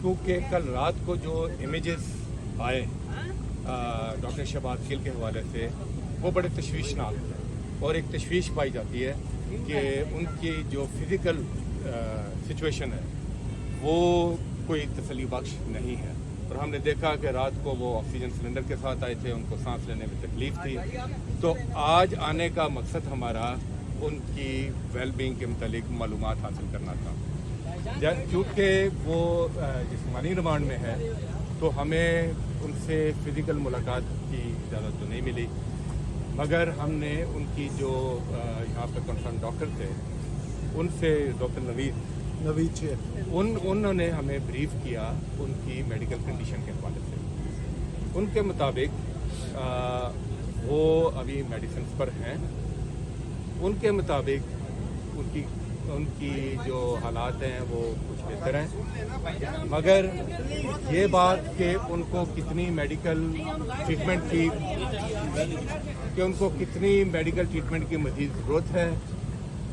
क्योंकि कल रात को जो इमेजेस आए डॉक्टर शहबाज गिल के हवाले से वो बड़े तशवीशनाक हैं और एक तशवीश पाई जाती है कि उनकी जो फिज़िकल सिचुएशन है वो कोई तसल्ली बख्श नहीं है। और हमने देखा कि रात को वो ऑक्सीजन सिलेंडर के साथ आए थे, उनको सांस लेने में तकलीफ़ थी। तो आज आने का मकसद हमारा उनकी वेलबींग के मुतालिक मालूमात हासिल करना था। क्योंकि वो जिस्मानी रिमांड में है तो हमें उनसे फ़िज़िकल मुलाकात की इजाज़त तो नहीं मिली, मगर हमने उनकी जो यहाँ पे कंसर्न डॉक्टर थे उनसे, डॉक्टर नवीद शेख, उन्होंने हमें ब्रीफ किया उनकी मेडिकल कंडीशन के हवाले से। उनके मुताबिक वो अभी मेडिसिन पर हैं। उनके मुताबिक उनकी जो हालात हैं वो कुछ बेहतर हैं, मगर ये बात कि उनको कितनी मेडिकल ट्रीटमेंट की मज़ीद ज़रूरत है,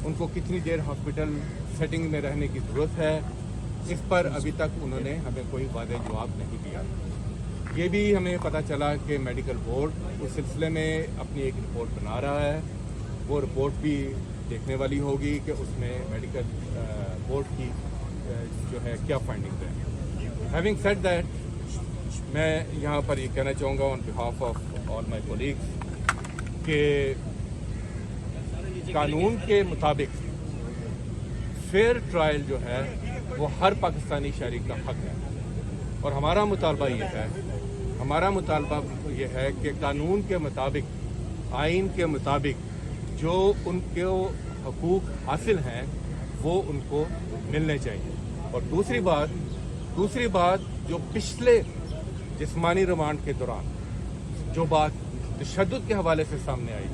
उनको कितनी देर हॉस्पिटल सेटिंग में रहने की ज़रूरत है, इस पर अभी तक उन्होंने हमें कोई वाज़ेह जवाब नहीं दिया। ये भी हमें पता चला कि मेडिकल बोर्ड उस सिलसिले में अपनी एक रिपोर्ट बना रहा है। वो रिपोर्ट भी देखने वाली होगी कि उसमें मेडिकल बोर्ड की जो है क्या फाइंडिंग्स हैं। हैविंग सेड दैट, मैं यहाँ पर ये कहना चाहूँगा on behalf of all my colleagues कि कानून के मुताबिक फेयर ट्रायल जो है वो हर पाकिस्तानी शहरी का हक है। और हमारा मुतालबा ये है कि कानून के मुताबिक, आइन के मुताबिक जो उनके हकूक़ हासिल हैं वो उनको मिलने चाहिए। और दूसरी बात जो पिछले जिस्मानी रिमांड के दौरान जो बात तशद्दुद के हवाले से सामने आई,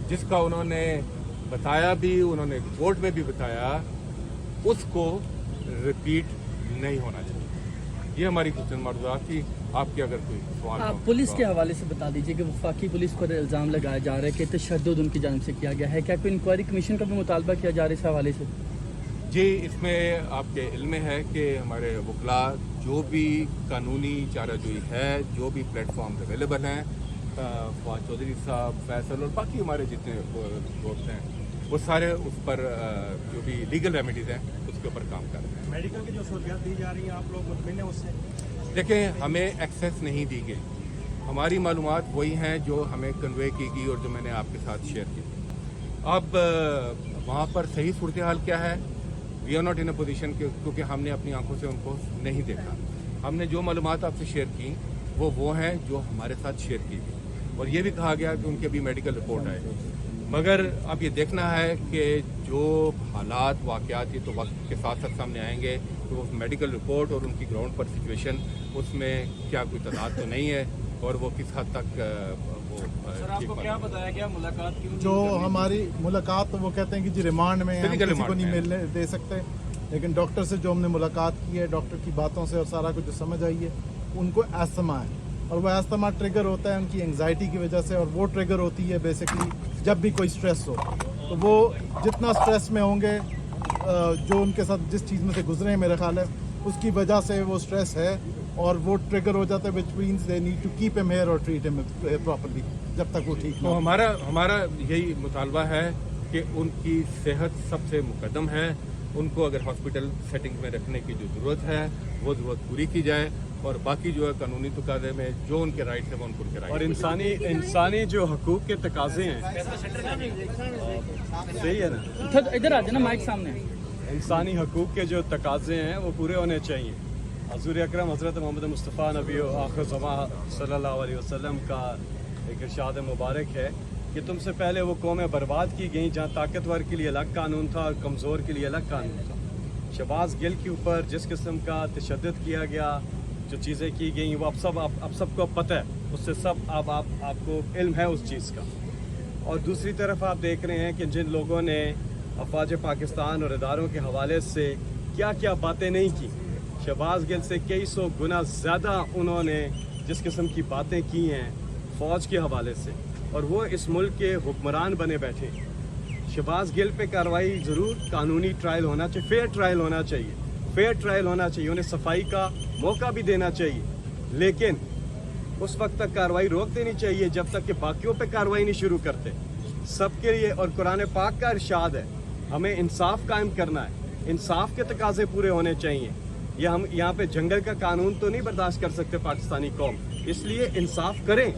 जिसका उन्होंने बताया भी, उन्होंने कोर्ट में भी बताया, उसको रिपीट नहीं होना चाहिए। ये हमारी कुछ मर्ज़ात थी। आपके अगर कोई सवाल आप पुलिस के हवाले से बता दीजिए कि वफाकी पुलिस पर इल्ज़ाम लगाया जा रहा है कि तशद्दुद उनकी जानिब से किया गया है। क्या कोई इंक्वायरी कमीशन का भी मुतालबा किया जा रहा है इस हवाले से? जी, इसमें आपके इल्म में है कि हमारे वकला जो भी कानूनी चाराजोई है, जो भी प्लेटफॉर्म अवेलेबल हैं, फवाद चौधरी साहब, फैसल और बाकी हमारे जितने दोस्त हैं, वो सारे उस पर जो भी लीगल रेमेडीज़ हैं उसके ऊपर काम कर रहे हैं। मेडिकल की जो सहूलियात दी जा रही हैं, आप लोग मुतमिन हैं उससे? देखें, हमें एक्सेस नहीं दी गई। हमारी मालूमात वही हैं जो हमें कन्वे की गई और जो मैंने आपके साथ शेयर की। अब वहाँ पर सही सूरत हाल क्या है, we are not in a position, क्योंकि हमने अपनी आंखों से उनको नहीं देखा। हमने जो मालूमात आपसे शेयर की वो हैं जो हमारे साथ शेयर की गई, और ये भी कहा गया कि उनकी अभी मेडिकल रिपोर्ट आए। मगर अब ये देखना है कि जो हालात वाक़यात तो वक्त के साथ साथ सामने आएंगे, तो वो मेडिकल रिपोर्ट और उनकी ग्राउंड पर सिचुएशन, उसमें क्या कोई तदाद तो नहीं है और वो किस हद तक वो सर, आपको क्या बताया गया मुलाकात क्यों? जो हमारी मुलाकात, तो वो कहते हैं कि जी रिमांड में हम किसी को नहीं मिलने दे सकते, लेकिन डॉक्टर से जो हमने मुलाकात की है, डॉक्टर की बातों से और सारा कुछ जो समझ आई है, उनको एस्थमा है और वो एस्थमा ट्रिगर होता है उनकी एंग्जाइटी की वजह से, और वो ट्रिगर होती है बेसिकली जब भी कोई स्ट्रेस हो। तो वो जितना स्ट्रेस में होंगे, जो उनके साथ जिस चीज़ में से गुजरे हैं, मेरा ख्याल है उसकी वजह से वो स्ट्रेस है और वो ट्रिगर हो जाता है, which means they need to keep him here और ट्रीट हिम प्रॉपर्ली जब तक वो ठीक तो हो। हमारा यही मुतालबा है कि उनकी सेहत सबसे मुकद्दम है। उनको अगर हॉस्पिटल सेटिंग में रखने की जो ज़रूरत है वो ज़रूरत पूरी की जाए, और बाकी जो है कानूनी तकाज़े में जो उनके राइट्स हैं वो उनके राइट। और इंसानी जो हकूक़ के तकाज़े हैं, सही है ना? इधर आ जाना, माइक सामने। इंसानी हकूक़ के जो तकाज़े हैं वो पूरे होने चाहिए। हज़ूर अकरम हज़रत मोहम्मद मुस्तफ़ा नबी आखिर ज़मां सल्लल्लाहु अलैहि वसल्लम का एक इरशाद मुबारक है कि तुमसे पहले वो कौमें बर्बाद की गई जहाँ ताकतवर के लिए अलग कानून था और कमज़ोर के लिए अलग कानून था। शहबाज गिल के ऊपर जिस किस्म का तशद्दुद किया गया, जो चीज़ें की गई, वो अब सबको पता है, उससे सब आपको इल्म है उस चीज़ का। और दूसरी तरफ आप देख रहे हैं कि जिन लोगों ने अफवाज पाकिस्तान और इदारों के हवाले से क्या क्या बातें नहीं की, शहबाज गिल से कई सौ गुना ज़्यादा उन्होंने जिस किस्म की बातें की हैं फ़ौज के हवाले से, और वो इस मुल्क के हुक्मरान बने बैठे। शहबाज गिल पे कार्रवाई ज़रूर, कानूनी ट्रायल होना चाहिए, फेयर ट्रायल होना चाहिए। फेयर ट्रायल होना चाहिए, उन्हें सफाई का मौका भी देना चाहिए, लेकिन उस वक्त तक कार्रवाई रोक देनी चाहिए जब तक कि बाकियों पे कार्रवाई नहीं शुरू करते सबके लिए। और कुरान पाक का इरशाद है हमें इंसाफ कायम करना है, इंसाफ के तकाजे पूरे होने चाहिए। ये हम यहाँ पे जंगल का कानून तो नहीं बर्दाश्त कर सकते पाकिस्तानी कौम, इसलिए इंसाफ करें।